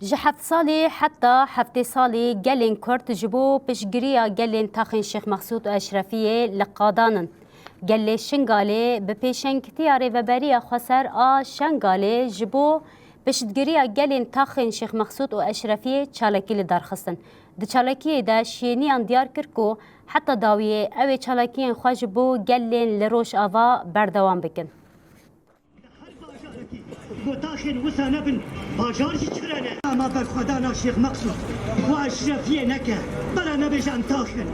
جحفت صالي حتى حفتي صالي قلن كرت جبو بشجريا قلن تاخن شيخ مقصود أشرفية لقادانا قلي شنقالي ببيشن كتياري وبريا خسر شنقالي جبو بشتجريا قلن تاخن شيخ مقصود وأشرفية تشالكي لدارخصن ده تشالكي ده شيني ان ديار كركو حتى داوية اوي تشالكي خواجبو قلن لروش آفا بردوان بكن وطاخن وسانبن باجارش چرنه اما بر خدا نا شیخ مقصود و اشرفیه نکه برا نبیشن تاخن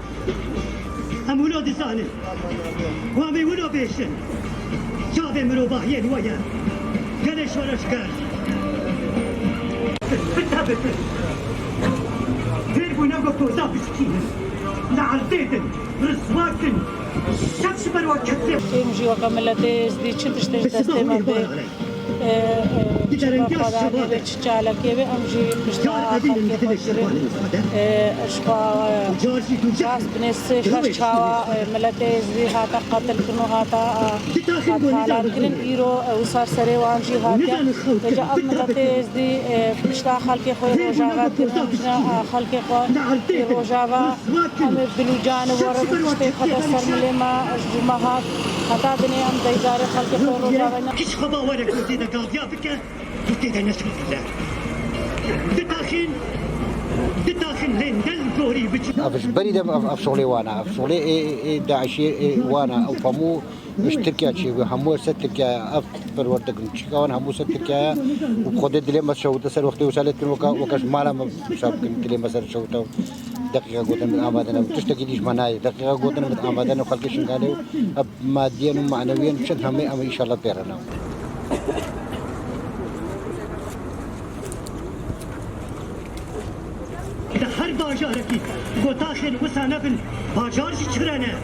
همونو دزانن و همونو بیشن جاوه مرو باهین ویا گلش ورش کرد بتابت تربو نگو توزا بسکین نعردیدن رزواکن شخص بروا کتب امجی وکملته ازدی چندش دسته من به خدا به چالکی به امجی مشتاق خالقی خودره اشقا جاس بنس فرشوا ملت ازدی هاتا قتل کنو هاتا حالان کنن ایرو وصار سری وانجی هاتا جا ملت ازدی مشتاق خالقی خود روجاوا ترمجنا خالقی خود روجاوا هم بلوجان ورد مشتاق خدا سرملما جماعات حتا بني ام ديدار خالقی خود روجاوا كيش خبا ورا كنتي دا قاضيا بك كنتي دا نشر الله دتاخن لين دل جوري بتش افش بري دم اف شغلي وانا اف شغلي داعشي وانا او فمو مشتركه شيء همو ستركه اف پروردك نشكون همو ستركه وخد دلي ما شو تسر وقت وصلت وكاش مالا شاب دلي ما سر شو تو دقيقه قوتن من امادنا تشتكي ديش مناي دقيقه قوتن من امادنا خلق شنغالي اب ماديا ومعنويا شد هم ان شاء الله بيرنا هر باجارکی گوتاخن وسانبن باجارش چرنه